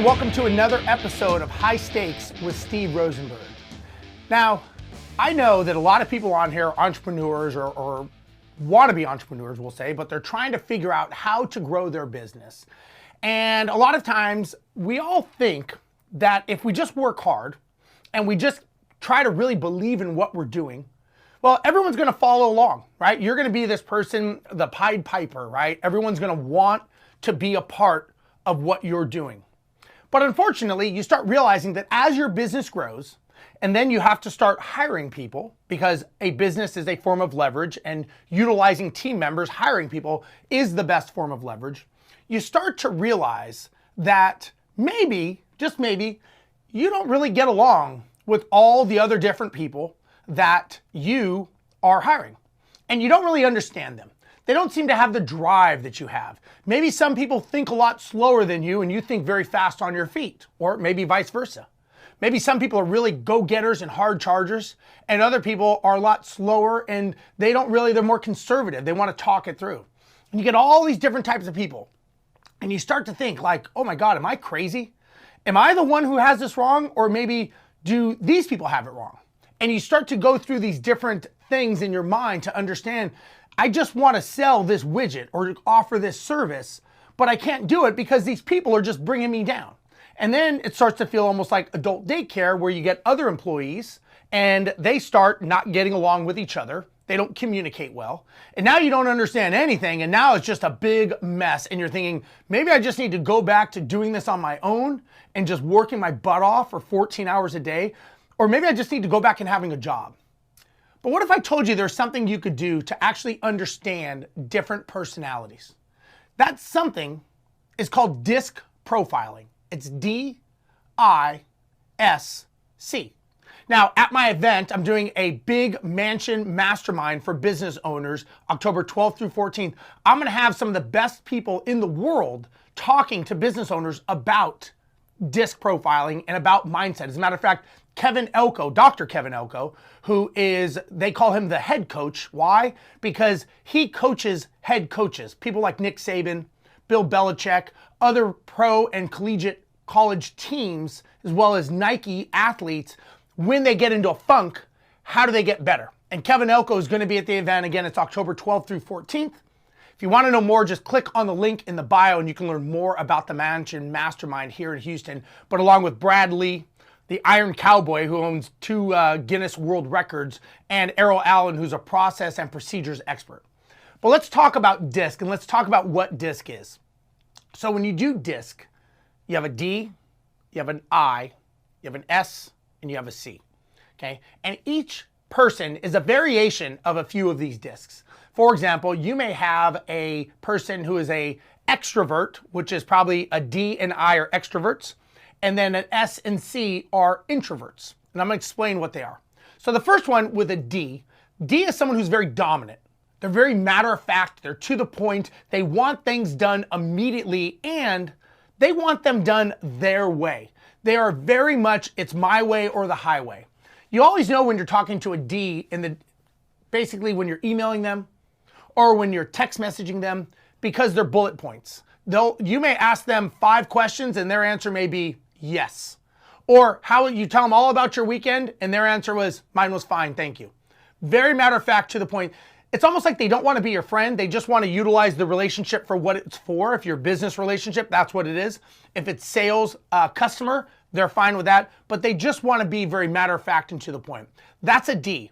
and welcome to another episode of High Stakes with Steve Rozenberg. Now, I know that a lot of people on here are entrepreneurs or want to be entrepreneurs, we'll say, but they're trying to figure out how to grow their business. And a lot of times we all think that if we just work hard and we just try to really believe in what we're doing, well, everyone's going to follow along, right? You're going to be this person, the Pied Piper, right? Everyone's going to want to be a part of what you're doing. But unfortunately, you start realizing that as your business grows, and then you have to start hiring people because a business is a form of leverage and utilizing team members, hiring people is the best form of leverage. You start to realize that maybe, just maybe, you don't really get along with all the other different people that you are hiring. And you don't really understand them. They don't seem to have the drive that you have. Maybe some people think a lot slower than you and you think very fast on your feet, or maybe vice versa. Maybe some people are really go-getters and hard chargers, and other people are a lot slower and they're more conservative. They want to talk it through. And you get all these different types of people. And you start to think like, oh my God, am I crazy? Am I the one who has this wrong? Or maybe do these people have it wrong? And you start to go through these different things in your mind to understand, I just want to sell this widget or offer this service, but I can't do it because these people are just bringing me down. And then it starts to feel almost like adult daycare where you get other employees and they start not getting along with each other. They don't communicate well. And now you don't understand anything. And now it's just a big mess. And you're thinking, maybe I just need to go back to doing this on my own and just working my butt off for 14 hours a day. Or maybe I just need to go back and having a job. But what if I told you there's something you could do to actually understand different personalities? That something is called disc profiling. It's D-I-S-C. Now, at my event, I'm doing a big mansion mastermind for business owners, October 12th through 14th. I'm going to have some of the best people in the world talking to business owners about disc profiling and about mindset. As a matter of fact, Kevin Elko, Dr. Kevin Elko, they call him the head coach. Why? Because he coaches head coaches, people like Nick Saban, Bill Belichick, other pro and collegiate college teams, as well as Nike athletes. When they get into a funk, how do they get better? And Kevin Elko is going to be at the event. Again, it's October 12th through 14th. If you want to know more, just click on the link in the bio and you can learn more about the Mansion Mastermind here in Houston. But along with Brad Lee, the Iron Cowboy, who owns 2 Guinness World Records, and Errol Allen, who's a process and procedures expert. But let's talk about DISC, and let's talk about what DISC is. So when you do DISC, you have a D, you have an I, you have an S, and you have a C, okay? And each person is a variation of a few of these discs. For example, you may have a person who is a extrovert, which is probably a D and I are extroverts, and then an S and C are introverts. And I'm going to explain what they are. So the first one with a D, D is someone who's very dominant. They're very matter of fact. They're to the point. They want things done immediately and they want them done their way. They are very much, it's my way or the highway. You always know when you're talking to a D basically when you're emailing them or when you're text messaging them because they're bullet points. You may ask them 5 questions and their answer may be yes. Or how you tell them all about your weekend and their answer was, mine was fine, thank you. Very matter of fact, to the point. It's almost like they don't want to be your friend. They just want to utilize the relationship for what it's for. If you're a business relationship, that's what it is. If it's sales, customer, they're fine with that. But they just want to be very matter of fact and to the point. That's a D.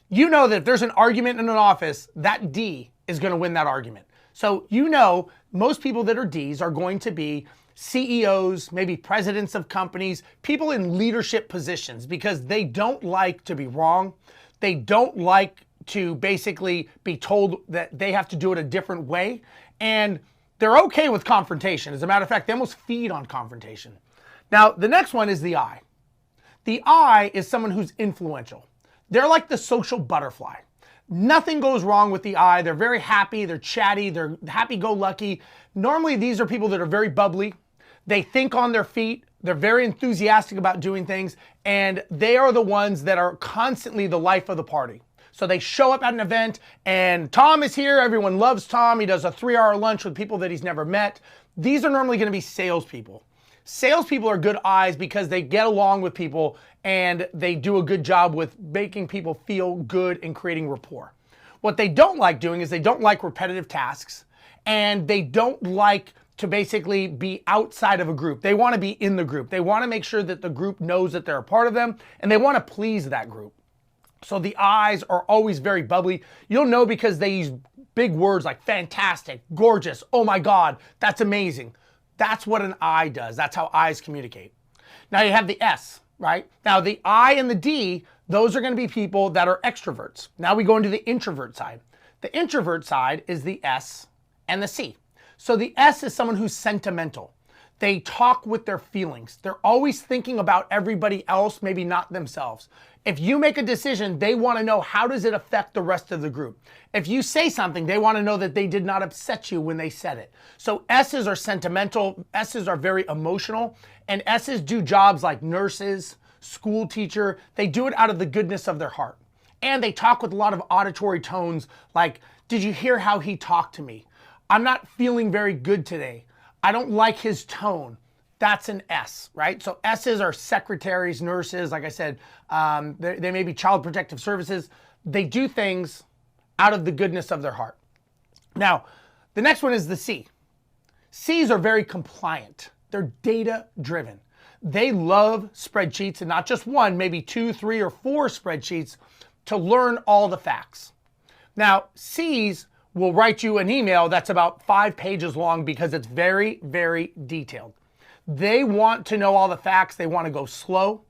You know that if there's an argument in an office, that D is going to win that argument. So you know most people that are Ds are going to be CEOs, maybe presidents of companies, people in leadership positions because they don't like to be wrong. They don't like to basically be told that they have to do it a different way. And they're okay with confrontation. As a matter of fact, they almost feed on confrontation. Now, the next one is the I. The I is someone who's influential. They're like the social butterfly. Nothing goes wrong with the I. They're very happy, they're chatty, they're happy-go-lucky. Normally, these are people that are very bubbly. They think on their feet. They're very enthusiastic about doing things. And they are the ones that are constantly the life of the party. So they show up at an event and Tom is here. Everyone loves Tom. He does a 3-hour lunch with people that he's never met. These are normally going to be salespeople. Salespeople are good I's because they get along with people and they do a good job with making people feel good and creating rapport. What they don't like doing is they don't like repetitive tasks, and they don't like to basically be outside of a group. They want to be in the group. They want to make sure that the group knows that they're a part of them, and they want to please that group. So the I's are always very bubbly. You'll know because they use big words like fantastic, gorgeous, oh my God, that's amazing. That's what an I does. That's how I's communicate. Now you have the S, right? Now the I and the D, those are going to be people that are extroverts. Now we go into the introvert side. The introvert side is the S and the C. So the S is someone who's sentimental. They talk with their feelings. They're always thinking about everybody else, maybe not themselves. If you make a decision, they want to know how does it affect the rest of the group. If you say something, they want to know that they did not upset you when they said it. So S's are sentimental, S's are very emotional, and S's do jobs like nurses, school teacher. They do it out of the goodness of their heart. And they talk with a lot of auditory tones like, did you hear how he talked to me? I'm not feeling very good today. I don't like his tone. That's an S, right? So S's are secretaries, nurses, like I said, they may be child protective services. They do things out of the goodness of their heart. Now, the next one is the C. C's are very compliant. They're data driven. They love spreadsheets, and not just one, maybe 2, 3, or 4 spreadsheets to learn all the facts. Now, C's will write you an email that's about 5 pages long because it's very, very detailed. They want to know all the facts. They want to go slow.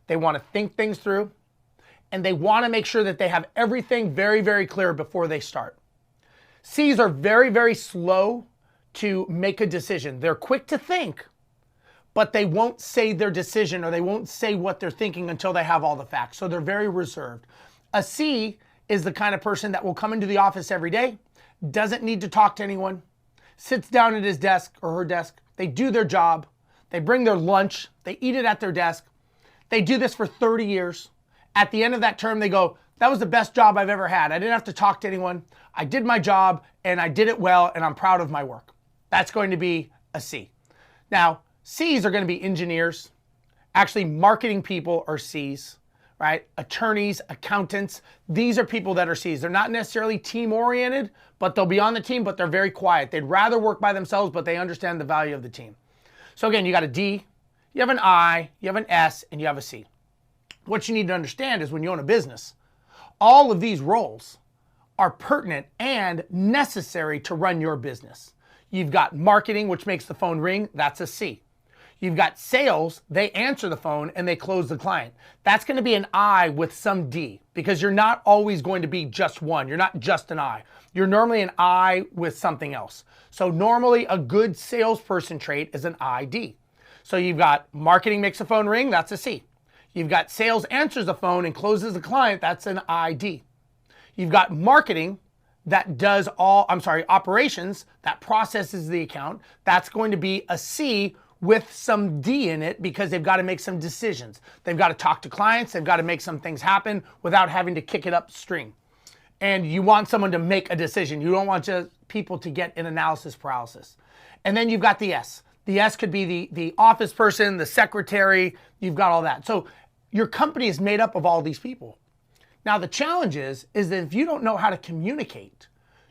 They want to think things through. And they want to make sure that they have everything very, very clear before they start. C's are very, very slow to make a decision. They're quick to think, but they won't say their decision or they won't say what they're thinking until they have all the facts. So they're very reserved. A C is the kind of person that will come into the office every day, doesn't need to talk to anyone, sits down at his desk or her desk. They do their job. They bring their lunch. They eat it at their desk. They do this for 30 years. At the end of that term, they go, that was the best job I've ever had. I didn't have to talk to anyone. I did my job and I did it well and I'm proud of my work. That's going to be a C. Now, C's are going to be engineers. Actually, marketing people are C's. Right? Attorneys, accountants, these are people that are C's. They're not necessarily team-oriented, but they'll be on the team, but they're very quiet. They'd rather work by themselves, but they understand the value of the team. So again, you got a D, you have an I, you have an S, and you have a C. What you need to understand is when you own a business, all of these roles are pertinent and necessary to run your business. You've got marketing, which makes the phone ring. That's a C. You've got sales, they answer the phone and they close the client. That's going to be an I with some D because you're not always going to be just one. You're not just an I. You're normally an I with something else. So normally a good salesperson trait is an ID. So you've got marketing makes the phone ring, that's a C. You've got sales answers the phone and closes the client, that's an ID. You've got marketing that does operations, that processes the account. That's going to be a C with some D in it because they've got to make some decisions. They've got to talk to clients. They've got to make some things happen without having to kick it upstream. And you want someone to make a decision. You don't want just people to get an analysis paralysis. And then you've got the S. The S could be the office person, the secretary. You've got all that. So your company is made up of all these people. Now the challenge is that if you don't know how to communicate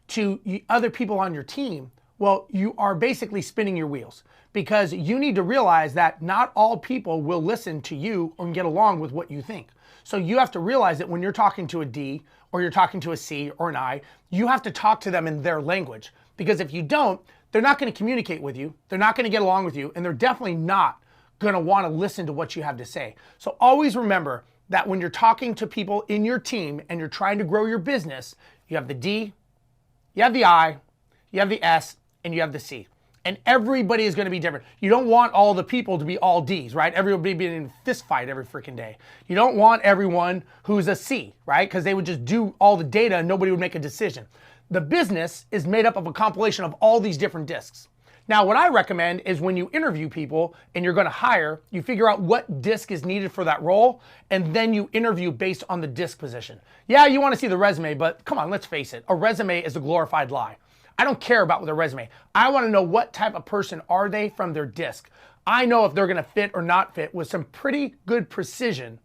to other people on your team, well, you are basically spinning your wheels because you need to realize that not all people will listen to you or get along with what you think. So you have to realize that when you're talking to a D or you're talking to a C or an I, you have to talk to them in their language because if you don't, they're not going to communicate with you. They're not going to get along with you, and they're definitely not going to want to listen to what you have to say. So always remember that when you're talking to people in your team and you're trying to grow your business, you have the D, you have the I, you have the S, and you have the C. And everybody is going to be different. You don't want all the people to be all Ds, right? Everybody being in a fist fight every freaking day. You don't want everyone who's a C, right? Because they would just do all the data and nobody would make a decision. The business is made up of a compilation of all these different discs. Now, what I recommend is when you interview people and you're going to hire, you figure out what disc is needed for that role, and then you interview based on the disc position. Yeah, you want to see the resume, but come on, let's face it. A resume is a glorified lie. I don't care about their resume. I want to know what type of person are they from their disc. I know if they're going to fit or not fit with some pretty good precision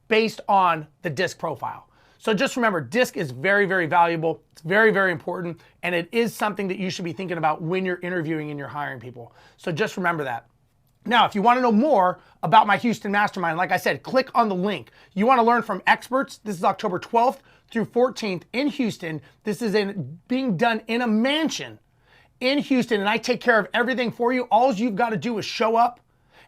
based on the disc profile. So just remember, disc is very, very valuable. It's very, very important. And it is something that you should be thinking about when you're interviewing and you're hiring people. So just remember that. Now, if you want to know more about my Houston Mastermind, like I said, click on the link. You want to learn from experts. This is October 12th through 14th in Houston. This is being done in a mansion in Houston, and I take care of everything for you. All you've got to do is show up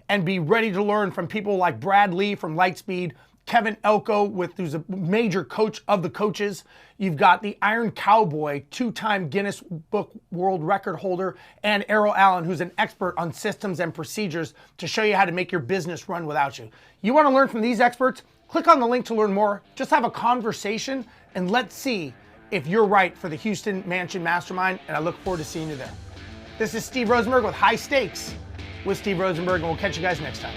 and be ready to learn from people like Brad Lee from Lightspeed, Kevin Elko, who's a major coach of the coaches. You've got the Iron Cowboy, 2-time Guinness Book World Record holder, and Errol Allen, who's an expert on systems and procedures to show you how to make your business run without you. You want to learn from these experts? Click on the link to learn more. Just have a conversation, and let's see if you're right for the Houston Mansion Mastermind, and I look forward to seeing you there. This is Steve Rozenberg with High Stakes with Steve Rozenberg, and we'll catch you guys next time.